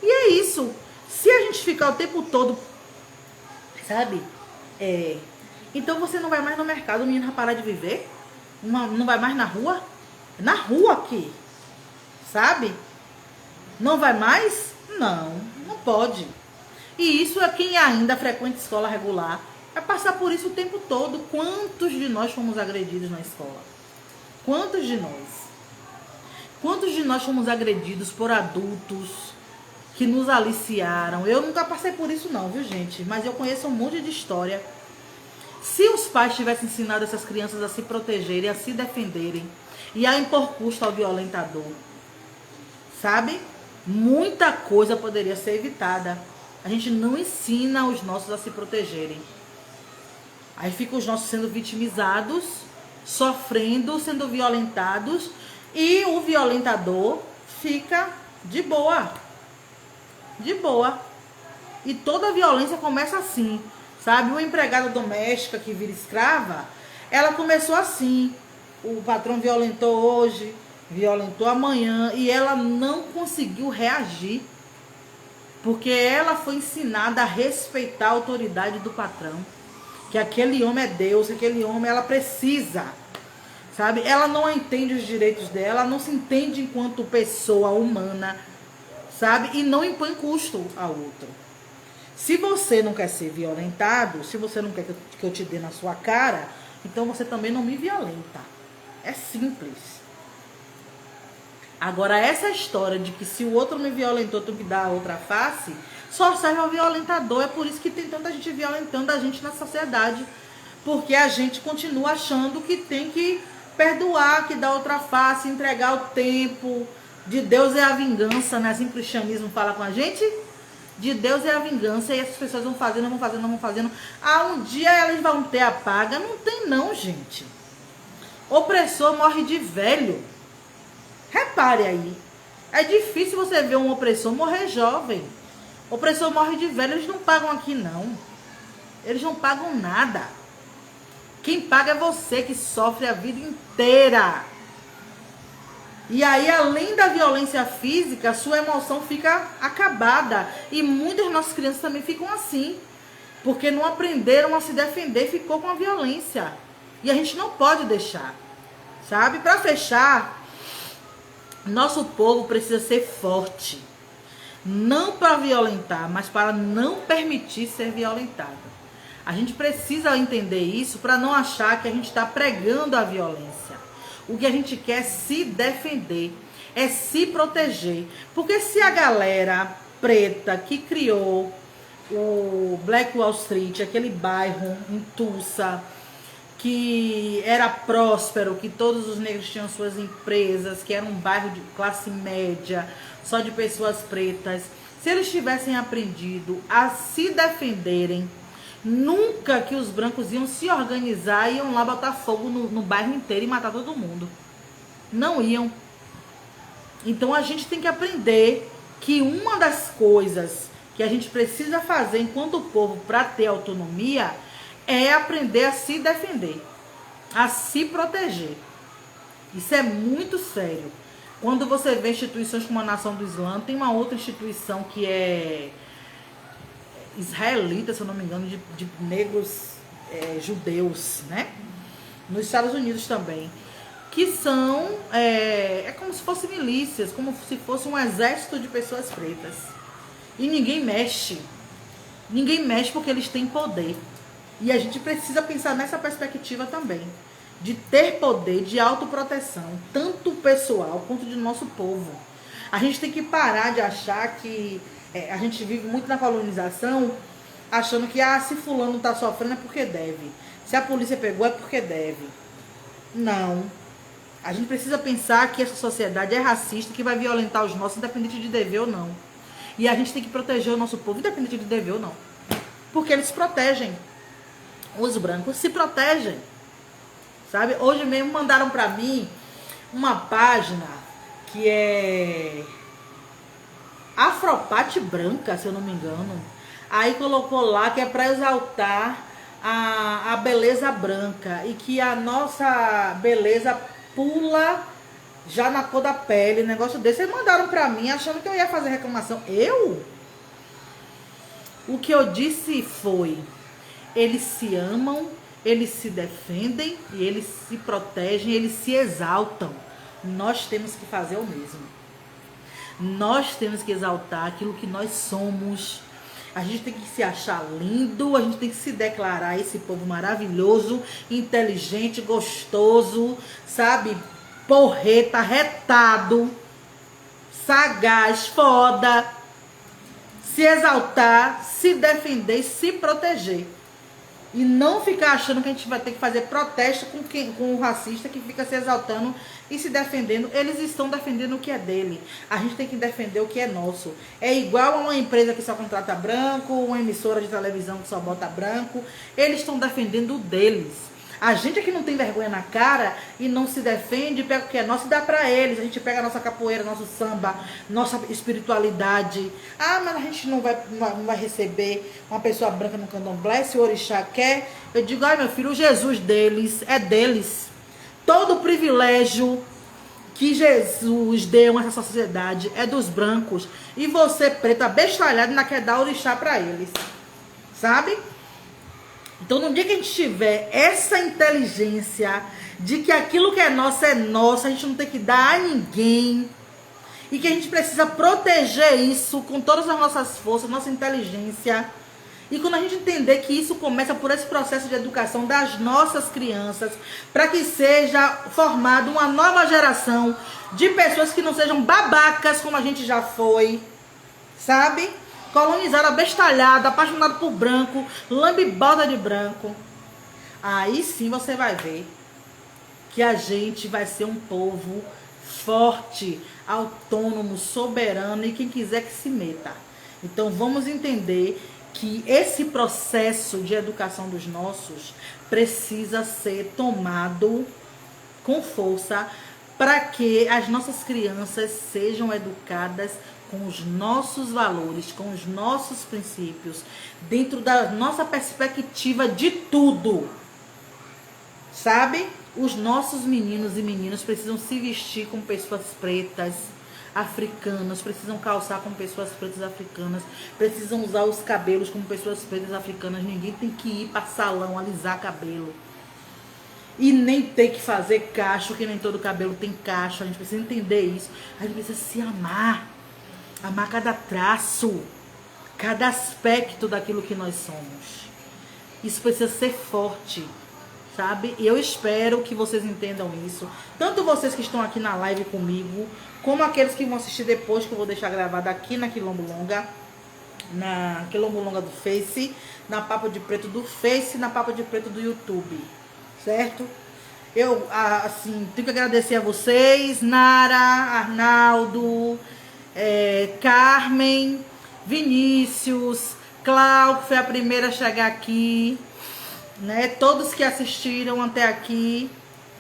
E é isso. Se a gente ficar o tempo todo, sabe? Então você não vai mais no mercado, o menino vai parar de viver? Não vai mais na rua? Na rua aqui. Sabe? Não vai mais? Não, não pode. E isso é quem ainda frequenta escola regular. Vai passar por isso o tempo todo. Quantos de nós fomos agredidos na escola? Quantos de nós? Quantos de nós fomos agredidos por adultos que nos aliciaram? Eu nunca passei por isso não, viu gente? Mas eu conheço um monte de história. Se os pais tivessem ensinado essas crianças a se protegerem, a se defenderem e a impor custo ao violentador, sabe? Muita coisa poderia ser evitada. A gente não ensina os nossos a se protegerem. Aí ficam os nossos sendo vitimizados, sofrendo, sendo violentados, e o violentador fica de boa. De boa. E toda violência começa assim, sabe? Uma empregada doméstica que vira escrava, ela começou assim. O patrão violentou hoje, violentou amanhã, e ela não conseguiu reagir. Porque ela foi ensinada a respeitar a autoridade do patrão. Que aquele homem é Deus, que aquele homem ela precisa, sabe? Ela não entende os direitos dela, não se entende enquanto pessoa humana, sabe? E não impõe custo ao outro. Se você não quer ser violentado, se você não quer que eu te dê na sua cara, então você também não me violenta. É simples. Agora, essa história de que se o outro me violentou, tu me dá a outra face, só serve ao violentador. É por isso que tem tanta gente violentando a gente na sociedade. Porque a gente continua achando que tem que perdoar, que dá outra face, entregar o tempo. De Deus é a vingança, né? Assim o cristianismo fala com a gente. De Deus é a vingança. E essas pessoas vão fazendo, vão fazendo, vão fazendo. Ah, um dia elas vão ter a paga. Não tem não, gente. Opressor morre de velho. Repare aí. É difícil você ver um opressor morrer jovem. O opressor morre de velho. Eles não pagam aqui, não. Eles não pagam nada. Quem paga é você, que sofre a vida inteira. E aí, além da violência física, a sua emoção fica acabada. E muitas das nossas crianças também ficam assim. Porque não aprenderam a se defender, ficou com a violência. E a gente não pode deixar. Sabe? Para fechar, nosso povo precisa ser forte. Não para violentar, mas para não permitir ser violentado. A gente precisa entender isso para não achar que a gente está pregando a violência. O que a gente quer é se defender, é se proteger. Porque se a galera preta que criou o Black Wall Street, aquele bairro em Tulsa, que era próspero, que todos os negros tinham suas empresas, que era um bairro de classe média, só de pessoas pretas, se eles tivessem aprendido a se defenderem, nunca que os brancos iam se organizar e iam lá botar fogo no bairro inteiro e matar todo mundo. Não iam. Então a gente tem que aprender que uma das coisas que a gente precisa fazer enquanto povo para ter autonomia é aprender a se defender, a se proteger. Isso é muito sério. Quando você vê instituições como a Nação do Islã, tem uma outra instituição que é israelita, se eu não me engano, de negros judeus, né? Nos Estados Unidos também. Que são, como se fossem milícias, como se fosse um exército de pessoas pretas. E ninguém mexe. Ninguém mexe porque eles têm poder. E a gente precisa pensar nessa perspectiva também. De ter poder, de autoproteção, tanto pessoal quanto de nosso povo. A gente tem que parar de achar que... a gente vive muito na colonização, achando que se fulano está sofrendo é porque deve. Se a polícia pegou é porque deve. Não. A gente precisa pensar que essa sociedade é racista, que vai violentar os nossos, independente de dever ou não. E a gente tem que proteger o nosso povo, independente de dever ou não. Porque eles se protegem. Os brancos se protegem. Sabe? Hoje mesmo mandaram pra mim uma página que é Afropate Branca, se eu não me engano. Aí colocou lá que é pra exaltar a beleza branca. E que a nossa beleza pula já na cor da pele, negócio desse. Eles mandaram pra mim achando que eu ia fazer reclamação. Eu? O que eu disse foi: eles se amam, eles se defendem e eles se protegem, eles se exaltam. Nós temos que fazer o mesmo. Nós temos que exaltar aquilo que nós somos. A gente tem que se achar lindo, a gente tem que se declarar esse povo maravilhoso, inteligente, gostoso, sabe? Porreta, retado, sagaz, foda. Se exaltar, se defender e se proteger. E não ficar achando que a gente vai ter que fazer protesto com o racista que fica se exaltando e se defendendo. Eles estão defendendo o que é dele. A gente tem que defender o que é nosso. É igual a uma empresa que só contrata branco, uma emissora de televisão que só bota branco. Eles estão defendendo o deles. A gente aqui não tem vergonha na cara e não se defende, pega o que é nosso e dá pra eles. A gente pega a nossa capoeira, nosso samba, nossa espiritualidade. Ah, mas a gente não vai receber uma pessoa branca no candomblé, se o orixá quer. Eu digo, ai meu filho, o Jesus deles é deles. Todo o privilégio que Jesus deu a essa sociedade é dos brancos. E você, preta, bestalhada, ainda quer dar orixá pra eles. Sabe? Então, no dia que a gente tiver essa inteligência de que aquilo que é nosso, a gente não tem que dar a ninguém. E que a gente precisa proteger isso com todas as nossas forças, nossa inteligência. E quando a gente entender que isso começa por esse processo de educação das nossas crianças, para que seja formada uma nova geração de pessoas que não sejam babacas como a gente já foi, sabe? Colonizada, bestalhada, apaixonada por branco, lambiboda de branco. Aí sim você vai ver que a gente vai ser um povo forte, autônomo, soberano e quem quiser que se meta. Então vamos entender que esse processo de educação dos nossos precisa ser tomado com força para que as nossas crianças sejam educadas com os nossos valores, com os nossos princípios, dentro da nossa perspectiva de tudo. Sabe? Os nossos meninos e meninas precisam se vestir com pessoas pretas, africanas, precisam calçar com pessoas pretas africanas, precisam usar os cabelos como pessoas pretas africanas. Ninguém tem que ir para salão alisar cabelo. E nem ter que fazer cacho, que nem todo cabelo tem cacho. A gente precisa entender isso. A gente precisa se amar. Amar cada traço, cada aspecto daquilo que nós somos. Isso precisa ser forte, sabe? E eu espero que vocês entendam isso. Tanto vocês que estão aqui na live comigo, como aqueles que vão assistir depois, que eu vou deixar gravado aqui na Quilombo Longa, na Quilombo Longa do Face, na Papo de Preto do Face e na Papo de Preto do YouTube, certo? Eu, assim, tenho que agradecer a vocês, Nara, Arnaldo, Carmen, Vinícius, Clau, que foi a primeira a chegar aqui, né? Todos que assistiram até aqui,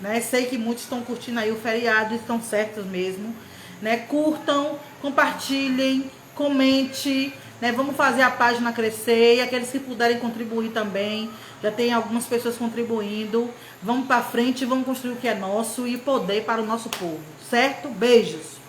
né? Sei que muitos estão curtindo aí o feriado, estão certos mesmo, né? Curtam, compartilhem, comente, né? Vamos fazer a página crescer e aqueles que puderem contribuir também. Já tem algumas pessoas contribuindo. Vamos para frente, vamos construir o que é nosso e poder para o nosso povo, certo? Beijos!